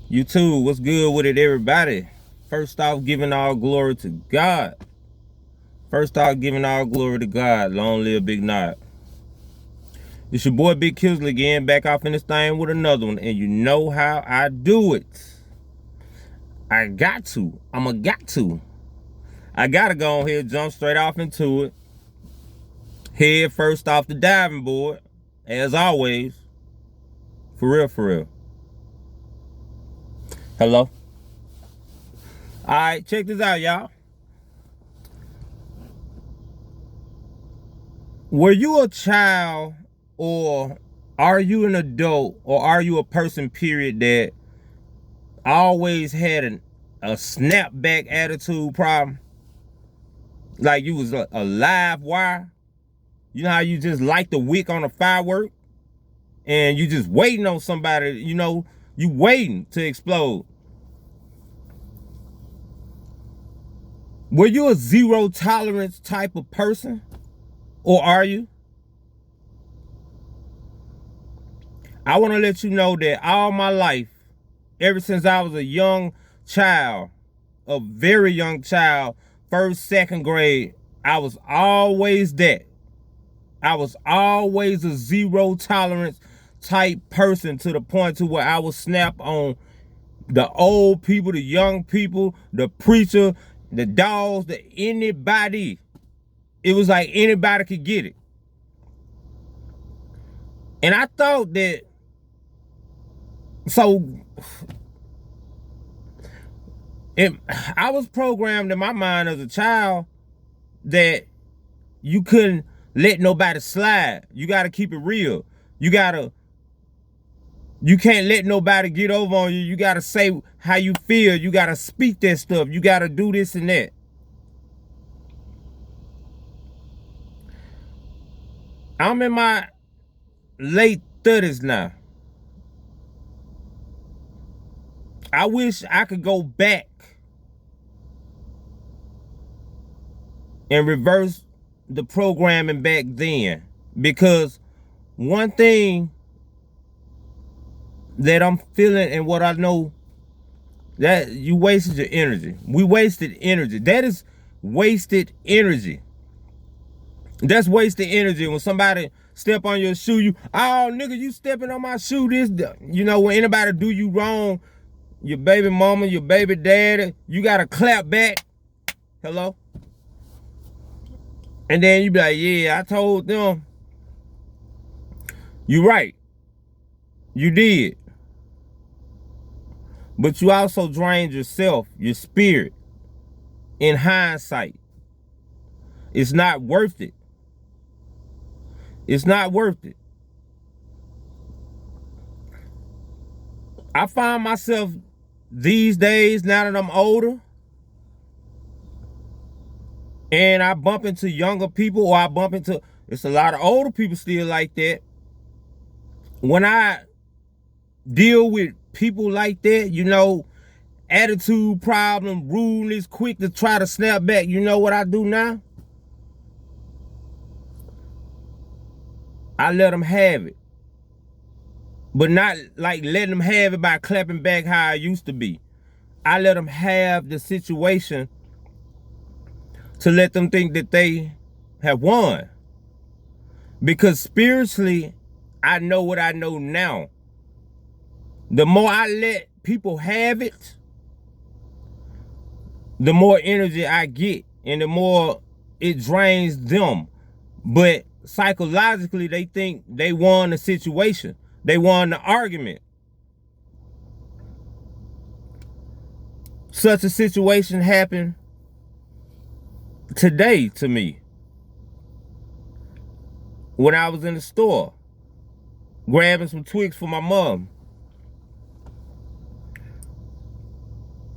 You too. What's good with it, everybody? First off, giving all glory to God. First off, giving all glory to God. Long live Big Nod. It's your boy Big Kisley again, back off in this thing with another one. And you know how I do it. I got to. I gotta go on here, jump straight off into it. Head first off the diving board. As always. For real, for real. Hello? Alright, check this out, y'all. Were you a child, or are you an adult, or are you a person, period, that always had a snapback attitude problem? Like you was a live wire? You know how you just light the wick on a firework and you just waiting on somebody, you waiting to explode. Were you a zero tolerance type of person, or are you? I want to let you know that all my life, ever since I was a young child, a very young child, first, second grade, I was always that. I was always a zero tolerance type person, to the point to where I would snap on the old people, the young people, the preacher, the dogs, anybody. It was like anybody could get it. And I thought that, I was programmed in my mind as a child that you couldn't let nobody slide. You got to keep it real. You can't let nobody get over on you. You got to say how you feel. You got to speak that stuff. You got to do this and that. I'm in my late 30s now. I wish I could go back and reverse the programming back then, because one thing that I'm feeling and what I know, that you wasted your energy. We wasted energy. That is wasted energy. That's wasted energy. When somebody step on your shoe, oh nigga, you stepping on my shoe. When anybody do you wrong, your baby mama, your baby daddy, you gotta clap back. Hello? And then you be like, yeah, I told them. You right. You did. But you also drained yourself, your spirit. In hindsight, it's not worth it. It's not worth it. I find myself these days, now that I'm older, and I bump into younger people, or it's a lot of older people still like that. When I deal with people like that, attitude problem, rudeness, quick to try to snap back, you know what I do now? I let them have it. But not like letting them have it by clapping back how I used to be. I let them have the situation to let them think that they have won. Because spiritually, I know what I know now. The more I let people have it, the more energy I get, and the more it drains them. But psychologically, they think they won the situation. They won the argument. Such a situation happened today to me. When I was in the store, grabbing some Twix for my mom.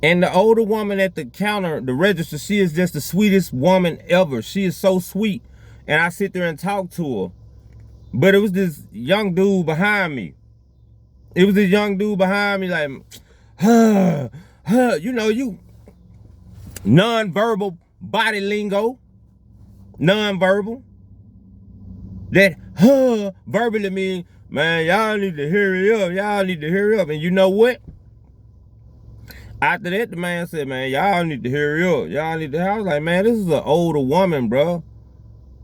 And the older woman at the counter, the register, she is just the sweetest woman ever. She is so sweet. And I sit there and talk to her. But it was this young dude behind me. Like, you non-verbal body lingo. Non-verbal. That verbally mean, man, y'all need to hurry up. And you know what? After that, the man said, man, y'all need to hurry up. Y'all need to. I was like, man, this is an older woman, bro.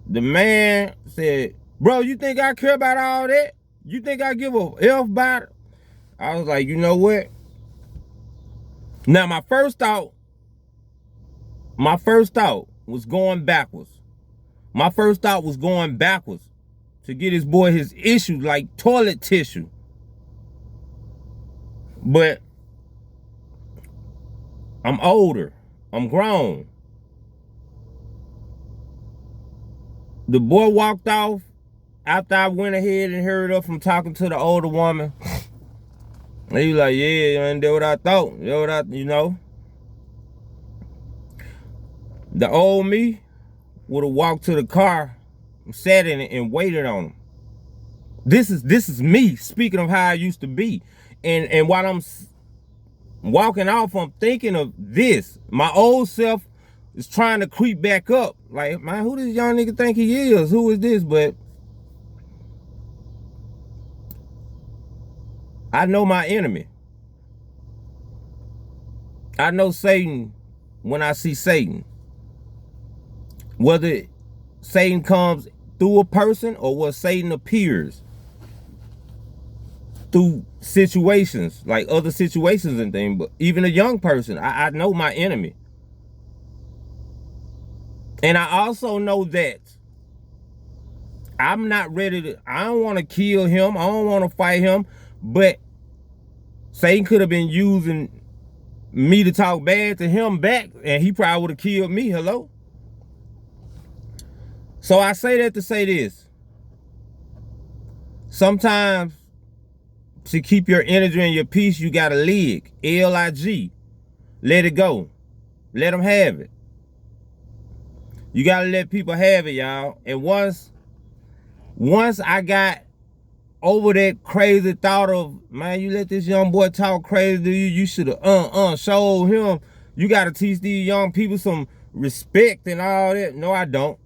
The man said, bro, you think I care about all that? You think I give a F about it? I was like, you know what? Now, my first thought was going backwards. My first thought was going backwards to get his boy his issue like toilet tissue. But I'm older. I'm grown. The boy walked off after I went ahead and hurried up from talking to the older woman. And he was like, yeah, man, that's what I thought. That's what you know. The old me would have walked to the car, sat in it, and waited on him. This is me speaking of how I used to be. And while I'm walking off, I'm thinking of this. My old self is trying to creep back up. Like, man, who does young nigga think he is? Who is this? But I know my enemy. I know Satan when I see Satan. Whether Satan comes through a person or whether Satan appears through situations, like other situations and things, but even a young person, I know my enemy. And I also know that I'm not ready to, I don't want to kill him. I don't want to fight him, but Satan could have been using me to talk bad to him back, and he probably would have killed me. Hello? So I say that to say this. Sometimes to keep your energy and your peace, you got to lig. L-I-G. Let it go. Let them have it. You got to let people have it, y'all. And once I got over that crazy thought of, man, you let this young boy talk crazy to you, you should have showed him. You got to teach these young people some respect and all that. No, I don't.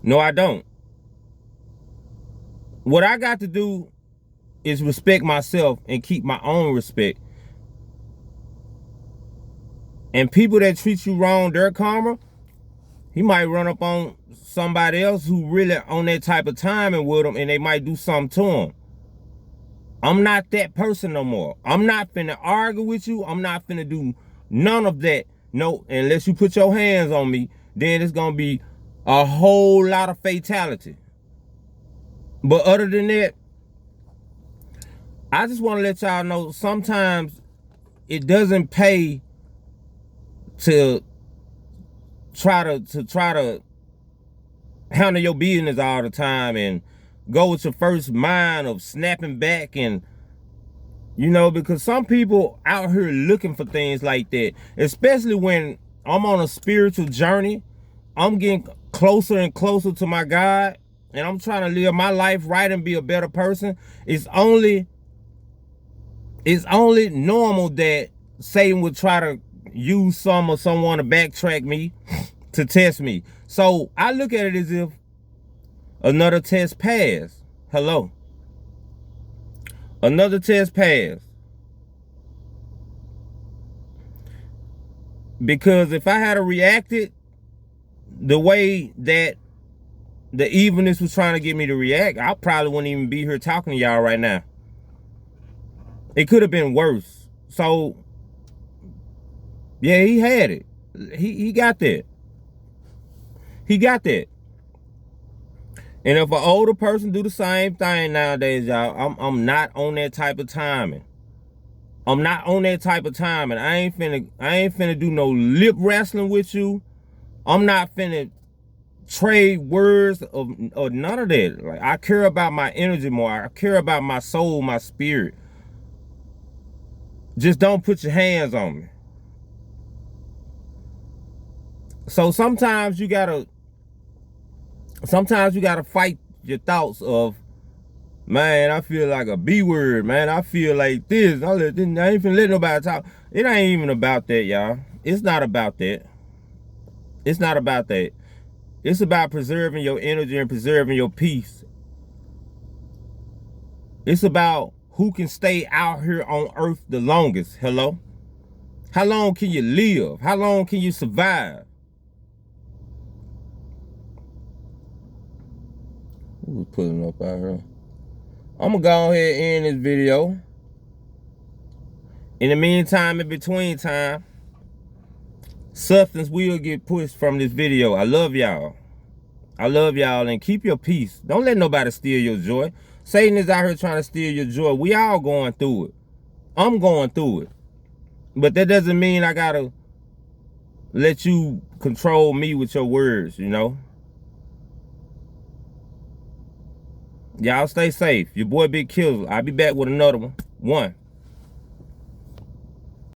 No, I don't. What I got to do is respect myself and keep my own respect. And people that treat you wrong, their karma, he might run up on somebody else who really on that type of timing with them, and they might do something to him. I'm not that person no more. I'm not finna argue with you. I'm not finna do none of that. No, unless you put your hands on me, then it's gonna be a whole lot of fatality. But other than that, I just want to let y'all know sometimes it doesn't pay to try to handle your business all the time and go with your first mind of snapping back, and you know, because some people out here looking for things like that, especially when I'm on a spiritual journey. I'm getting closer and closer to my God, and I'm trying to live my life right and be a better person. It's only normal that Satan would try to use some or someone to backtrack me, to test me. So I look at it as if another test passed. Hello. Another test passed. Because if I had reacted the way that the evilness was trying to get me to react, I probably wouldn't even be here talking to y'all right now. It could have been worse. So, yeah, he had it. He got that. He got that. And if an older person do the same thing nowadays, y'all, I'm not on that type of timing. I'm not on that type of timing. I ain't finna do no lip wrestling with you. I'm not finna trade words or none of that. Like, I care about my energy more. I care about my soul, my spirit. Just don't put your hands on me. So sometimes you gotta fight your thoughts of, man, I feel like a B word, man. I feel like this. I ain't finna let nobody talk. It ain't even about that, y'all. It's not about that. It's not about that. It's about preserving your energy and preserving your peace. It's about who can stay out here on earth the longest. Hello? How long can you live? How long can you survive? Who's pulling up out here? I'm gonna go ahead and end this video. In the meantime, in between time, substance will get pushed from this video. I love y'all. I love y'all, and keep your peace. Don't let nobody steal your joy. Satan is out here trying to steal your joy. We all going through it. I'm going through it. But that doesn't mean I gotta let you control me with your words, you know? Y'all stay safe. Your boy Big Killz. I'll be back with another one.